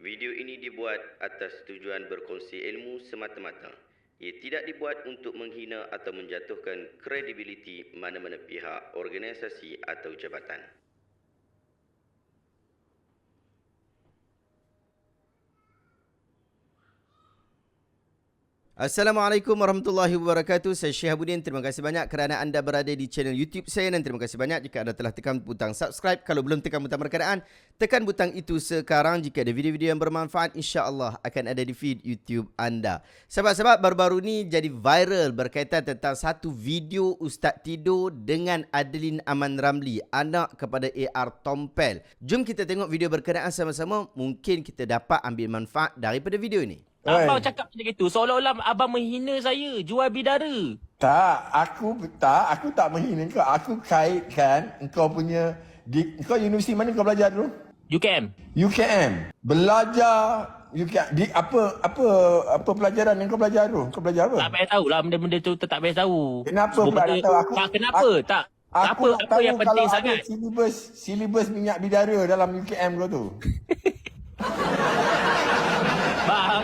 Video ini dibuat atas tujuan berkongsi ilmu semata-mata. Ia tidak dibuat untuk menghina atau menjatuhkan kredibiliti mana-mana pihak, organisasi atau jabatan. Assalamualaikum warahmatullahi wabarakatuh. Saya Syihabuddin. Terima kasih banyak kerana anda berada di channel YouTube saya dan terima kasih banyak jika anda telah tekan butang subscribe. Kalau belum tekan butang berkenaan, tekan butang itu sekarang. Jika ada video-video yang bermanfaat, insya-Allah akan ada di feed YouTube anda. Sahabat-sahabat, baru-baru ni jadi viral berkaitan tentang satu video Ustaz tidur dengan Adeline Aman Ramli, anak kepada AR Tompel. Jom kita tengok video berkenaan sama-sama. Mungkin kita dapat ambil manfaat daripada video ini. Abang cakap macam itu seolah-olah abang menghina saya, jual bidara. Aku tak menghina kau. Aku kaitkan engkau punya kau universiti mana kau belajar dulu? UKM. UKM. Belajar UKM di apa pelajaran yang kau belajar tu? Kau belajar apa? Tak payah tahu lah benda-benda tu, tak payah tahu. Kenapa Sebab pula tak tahu? kenapa? Tak. Apa yang penting sangat? Silibus minyak bidara dalam UKM kau tu. Bang.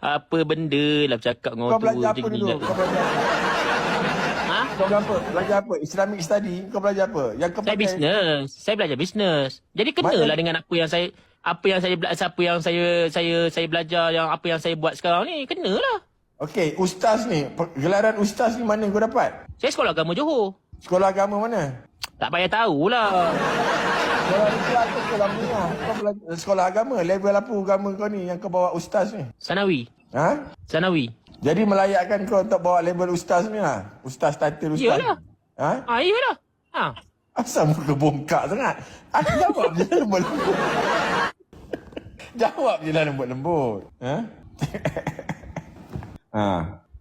Apa benda lah bercakap dengan Kau orang tua belajar apa macam ni dulu? lah. Kau belajar apa? Ha? Kau belajar apa? Belajar apa? Islamic study. Kau belajar apa? Yang kau Saya pakai bisnes. Saya belajar bisnes. Jadi kenalah dengan apa yang saya belajar, yang apa yang saya buat sekarang ni, kenalah. Okey, ustaz ni, gelaran ustaz ni mana kau dapat? Saya sekolah agama Johor. Sekolah agama mana? Tak payah tahulah. Sekolah Islam ke sekolah menengah? Kau belajar sekolah agama, level apa agama kau ni yang kau bawa ustaz ni? Sanawi. Ha? Sanawi. Jadi melayakkan kau untuk bawa label ustaz ni lah? Ustaz, title ustaz. Iyalah. Ha? Iyalah. Ha. Asal muka bongkak sangat? Aku jawab je lah lembut-lembut. Jawab je lah lembut-lembut. Ha? Ha,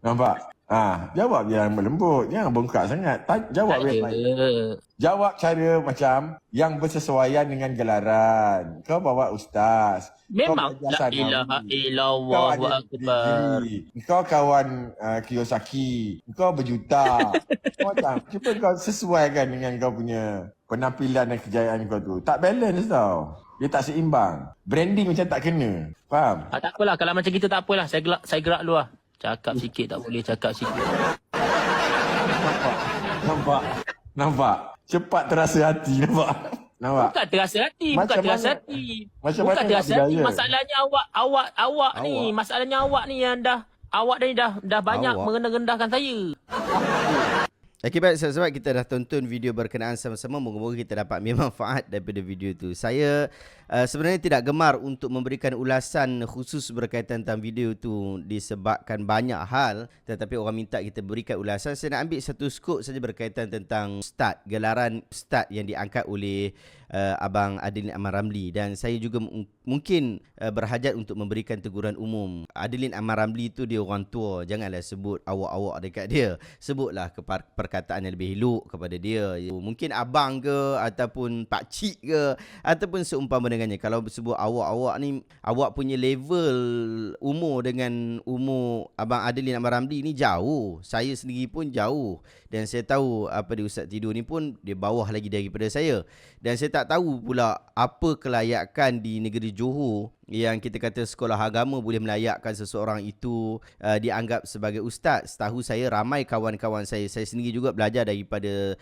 nampak? Ha, jawab je lah lembut-lembut. Jangan bongkak sangat. Jawab Tak yang ada. baik. Jawab cara macam yang bersesuaian dengan gelaran. Kau bawa ustaz. Memang Kau belajar la ilaha Sanawi. illallah Kau ada akbar. degree. Kau kawan Kiyosaki. Kau berjuta. Macam, cuba kau sesuaikan dengan kau punya penampilan dan kejayaan kau tu. Tak balance tau. Dia tak seimbang. Branding macam tak kena. Faham? Tak apalah, kalau macam gitu tak apalah. Saya gerak dulu lah. Cakap sikit tak boleh, cakap sikit. Nampak? Cepat terasa hati. Nampak? Bukan terasa hati, Macam bukan terasa mana- hati. macam Bukan mana terasa nak hati. berjaya? Masalahnya awak ni. Masalahnya awak ni yang dah banyak Awak? merendah-rendahkan saya. Okey, baik sahabat-sahabat, kita dah tonton video berkenaan sama-sama. Moga-moga kita dapat ambil manfaat daripada video itu. Saya sebenarnya tidak gemar untuk memberikan ulasan khusus berkaitan tentang video itu disebabkan banyak hal, tetapi orang minta kita berikan ulasan. Saya nak ambil satu skop saja berkaitan tentang Ustaz, gelaran Ustaz yang diangkat oleh Abang Adeline Aman Ramli, dan saya juga mungkin berhajat untuk memberikan teguran umum. Adeline Aman Ramli itu dia orang tua, janganlah sebut awak-awak dekat dia. Sebutlah perkataan yang lebih elok kepada dia. Mungkin abang ke ataupun pak cik ke ataupun seumpama dengannya. Kalau sebut awak-awak ni, awak punya level umur dengan umur Abang Adeline Aman Ramli ni jauh. Saya sendiri pun jauh, dan saya tahu apa dia Ustaz tidur ni pun dia bawah lagi daripada saya. Dan saya tak tahu pula apa kelayakan di negeri Johor yang kita kata sekolah agama boleh melayakkan seseorang itu dianggap sebagai ustaz. Setahu saya ramai kawan-kawan saya sendiri juga belajar daripada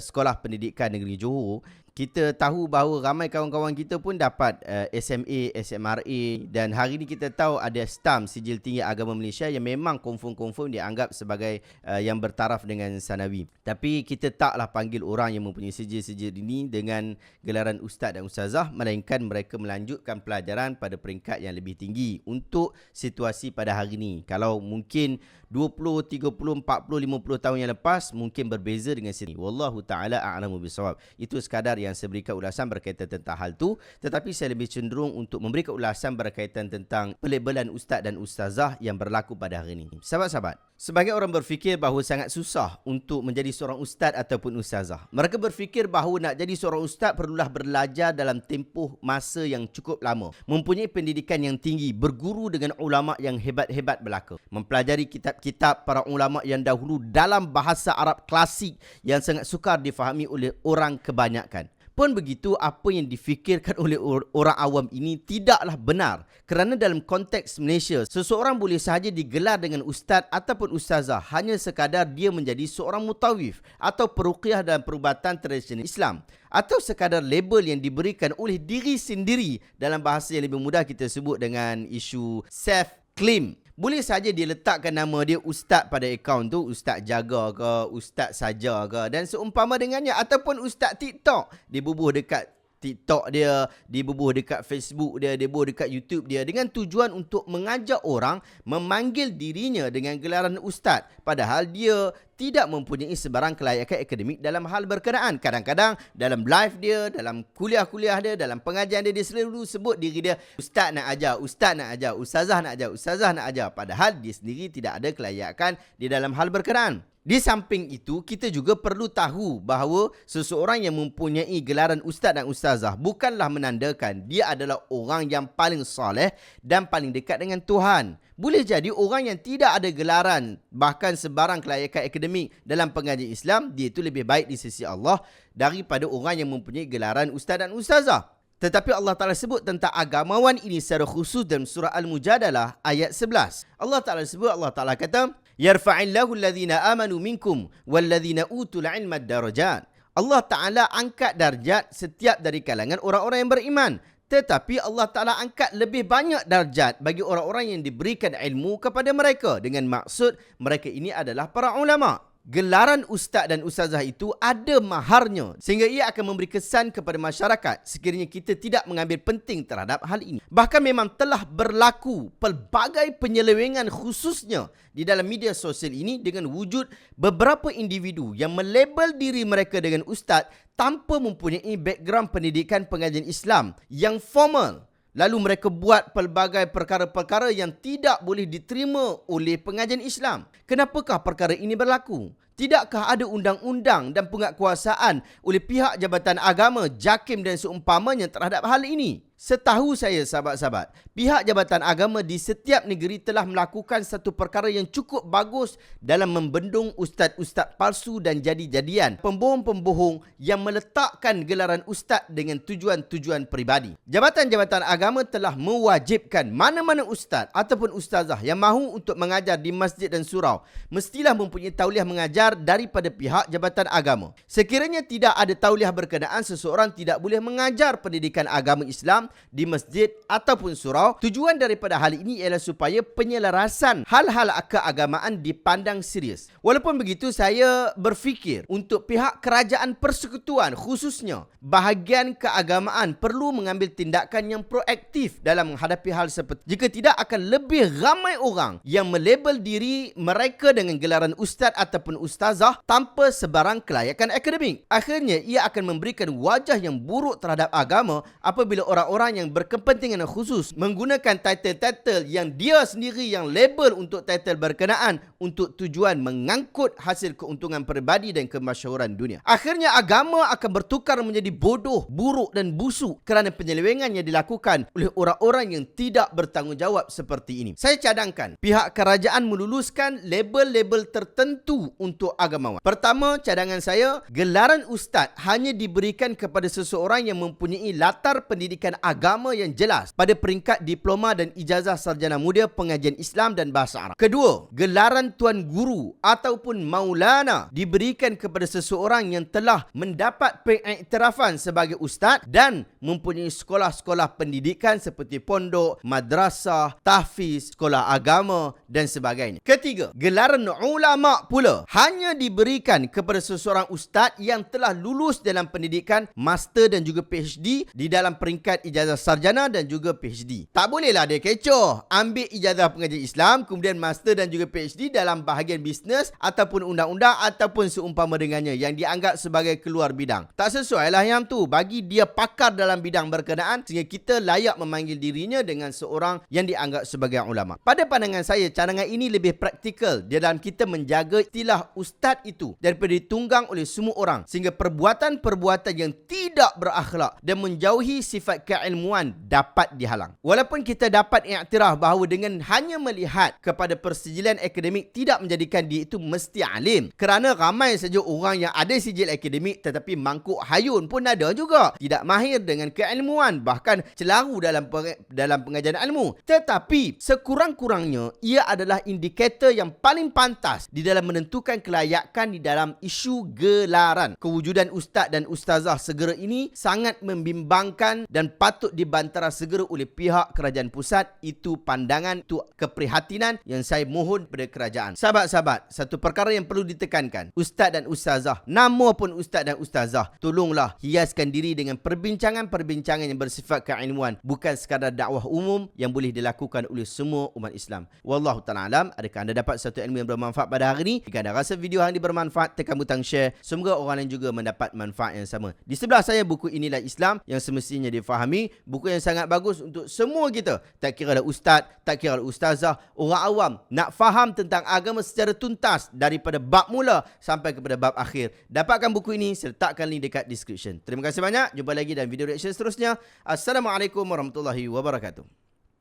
sekolah pendidikan negeri Johor. Kita tahu bahawa ramai kawan-kawan kita pun dapat SMA, SMRA, dan hari ini kita tahu ada STAM, Sijil Tinggi Agama Malaysia, yang memang confirm dianggap sebagai yang bertaraf dengan Sanawi. Tapi kita taklah panggil orang yang mempunyai sijil-sijil ini dengan gelaran ustaz dan ustazah, melainkan mereka melanjutkan pelajaran pada peringkat yang lebih tinggi untuk situasi pada hari ini. Kalau mungkin 20, 30, 40, 50 tahun yang lepas mungkin berbeza dengan sini. Wallahu ta'ala a'lamu bisawab. Itu sekadar yang saya berikan ulasan berkaitan tentang hal tu, tetapi saya lebih cenderung untuk memberikan ulasan berkaitan tentang pelabelan ustaz dan ustazah yang berlaku pada hari ini. Sahabat-sahabat, sebagai orang berfikir bahawa sangat susah untuk menjadi seorang ustaz ataupun ustazah. Mereka berfikir bahawa nak jadi seorang ustaz perlulah belajar dalam tempoh masa yang cukup lama, mempunyai pendidikan yang tinggi, berguru dengan ulama yang hebat-hebat belaka, mempelajari kitab-kitab para ulama yang dahulu dalam bahasa Arab klasik yang sangat sukar difahami oleh orang kebanyakan. Pun begitu, apa yang difikirkan oleh orang awam ini tidaklah benar. Kerana dalam konteks Malaysia, seseorang boleh sahaja digelar dengan ustaz ataupun ustazah hanya sekadar dia menjadi seorang mutawif atau peruqyah dan perubatan tradisional Islam, atau sekadar label yang diberikan oleh diri sendiri, dalam bahasa yang lebih mudah kita sebut dengan isu self-claim. Boleh saja dia letakkan nama dia ustaz pada akaun tu, ustaz jaga ke, ustaz saja ke, dan seumpama dengannya, ataupun ustaz TikTok. Dia bubuh dekat TikTok dia bubuh dekat Facebook dia bubuh dekat YouTube dia dengan tujuan untuk mengajak orang memanggil dirinya dengan gelaran ustaz, padahal dia tidak mempunyai sebarang kelayakan akademik dalam hal berkenaan. Kadang-kadang dalam live dia, dalam kuliah-kuliah dia, dalam pengajian dia selalu sebut diri dia ustaz nak ajar, ustaz nak ajar, ustazah nak ajar, ustazah nak ajar, padahal dia sendiri tidak ada kelayakan di dalam hal berkenaan. Di samping itu, kita juga perlu tahu bahawa seseorang yang mempunyai gelaran ustaz dan ustazah bukanlah menandakan dia adalah orang yang paling soleh dan paling dekat dengan Tuhan. Boleh jadi orang yang tidak ada gelaran, bahkan sebarang kelayakan akademik dalam pengajian Islam, dia itu lebih baik di sisi Allah daripada orang yang mempunyai gelaran ustaz dan ustazah. Tetapi Allah Ta'ala sebut tentang agamawan ini secara khusus dalam surah Al-Mujadalah ayat 11. Allah Ta'ala sebut, Allah Ta'ala kata, Yarfa'illahu alladhina amanu minkum walladhina utul ilma darajat. Allah Ta'ala angkat darjat setiap dari kalangan orang-orang yang beriman. Tetapi Allah Ta'ala angkat lebih banyak darjat bagi orang-orang yang diberikan ilmu kepada mereka. Dengan maksud mereka ini adalah para ulama'. Gelaran ustaz dan ustazah itu ada maharnya, sehingga ia akan memberi kesan kepada masyarakat sekiranya kita tidak mengambil penting terhadap hal ini. Bahkan memang telah berlaku pelbagai penyelewengan khususnya di dalam media sosial ini dengan wujud beberapa individu yang melabel diri mereka dengan ustaz tanpa mempunyai background pendidikan pengajian Islam yang formal. Lalu mereka buat pelbagai perkara-perkara yang tidak boleh diterima oleh pengajian Islam. Kenapakah perkara ini berlaku? Tidakkah ada undang-undang dan penguatkuasaan oleh pihak Jabatan Agama, JAKIM dan seumpamanya terhadap hal ini? Setahu saya, sahabat-sahabat, pihak Jabatan Agama di setiap negeri telah melakukan satu perkara yang cukup bagus dalam membendung ustaz-ustaz palsu dan jadi-jadian, pembohong-pembohong yang meletakkan gelaran ustaz dengan tujuan-tujuan peribadi. Jabatan-Jabatan Agama telah mewajibkan mana-mana ustaz ataupun ustazah yang mahu untuk mengajar di masjid dan surau mestilah mempunyai tauliah mengajar daripada pihak Jabatan Agama. Sekiranya tidak ada tauliah berkenaan, seseorang tidak boleh mengajar pendidikan agama Islam di masjid ataupun surau. Tujuan daripada hal ini ialah supaya penyelarasan hal-hal keagamaan dipandang serius. Walaupun begitu, saya berfikir untuk pihak kerajaan persekutuan khususnya bahagian keagamaan perlu mengambil tindakan yang proaktif dalam menghadapi hal seperti. Jika tidak, akan lebih ramai orang yang melabel diri mereka dengan gelaran ustaz ataupun ustazah tanpa sebarang kelayakan akademik. Akhirnya ia akan memberikan wajah yang buruk terhadap agama apabila orang-orang yang berkepentingan khusus menggunakan title-title yang dia sendiri yang label untuk title berkenaan untuk tujuan mengangkut hasil keuntungan peribadi dan kemasyhuran dunia. Akhirnya agama akan bertukar menjadi bodoh, buruk dan busuk kerana penyelewengan yang dilakukan oleh orang-orang yang tidak bertanggungjawab seperti ini. Saya cadangkan pihak kerajaan meluluskan label-label tertentu untuk agamawan. Pertama, cadangan saya, gelaran ustaz hanya diberikan kepada seseorang yang mempunyai latar pendidikan agama yang jelas pada peringkat diploma dan ijazah sarjana muda pengajian Islam dan bahasa Arab. Kedua, gelaran tuan guru ataupun maulana diberikan kepada seseorang yang telah mendapat pengiktirafan sebagai ustaz dan mempunyai sekolah-sekolah pendidikan seperti pondok, madrasah, tahfiz, sekolah agama dan sebagainya. Ketiga, gelaran ulama pula hanya diberikan kepada seseorang ustaz yang telah lulus dalam pendidikan master dan juga PhD di dalam peringkat ijazah sarjana dan juga PhD. Tak bolehlah dia kecoh ambil ijazah pengajian Islam kemudian master dan juga PhD dalam bahagian bisnes ataupun undang-undang ataupun seumpama dengannya yang dianggap sebagai keluar bidang. Tak sesuai lah yang tu. Bagi dia pakar dalam bidang berkenaan sehingga kita layak memanggil dirinya dengan seorang yang dianggap sebagai ulama. Pada pandangan saya, cadangan ini lebih praktikal dalam kita menjaga istilah ustaz itu daripada ditunggang oleh semua orang sehingga perbuatan-perbuatan yang tidak berakhlak dan menjauhi sifat keilmuan dapat dihalang. Walaupun kita dapat iktiraf bahawa dengan hanya melihat kepada persijilan akademik tidak menjadikan dia itu mesti alim. Kerana ramai saja orang yang ada sijil akademik tetapi mangkuk hayun pun ada juga. Tidak mahir dengan keilmuan, bahkan celaru dalam pengajaran ilmu. Tetapi sekurang-kurangnya ia adalah indikator yang paling pantas di dalam menentukan kelayakan di dalam isu gelaran. Kewujudan ustaz dan ustazah segera ini sangat membimbangkan dan patut dibantara segera oleh pihak kerajaan pusat. Itu pandangan, itu keprihatinan yang saya mohon kepada kerajaan. Sahabat-sahabat, satu perkara yang perlu ditekankan, ustaz dan ustazah, nama pun ustaz dan ustazah, tolonglah hiaskan diri dengan perbincangan-perbincangan yang bersifat keilmuan, bukan sekadar dakwah umum yang boleh dilakukan oleh semua umat Islam. Wallahu ta'ala alam. Adakah anda dapat satu ilmu yang bermanfaat pada hari ini? Jika anda rasa video ini bermanfaat, tekan butang share. Semoga orang lain juga mendapat manfaat yang sama. Di sebelah saya buku Inilah Islam yang semestinya difahami. Buku yang sangat bagus untuk semua kita. Tak kira ada ustaz, tak kira ada ustazah, orang awam nak faham tentang agama secara tuntas daripada bab mula sampai kepada bab akhir. Dapatkan buku ini, saya letakkan link dekat description. Terima kasih banyak. Jumpa lagi dalam video reaction seterusnya. Assalamualaikum warahmatullahi wabarakatuh.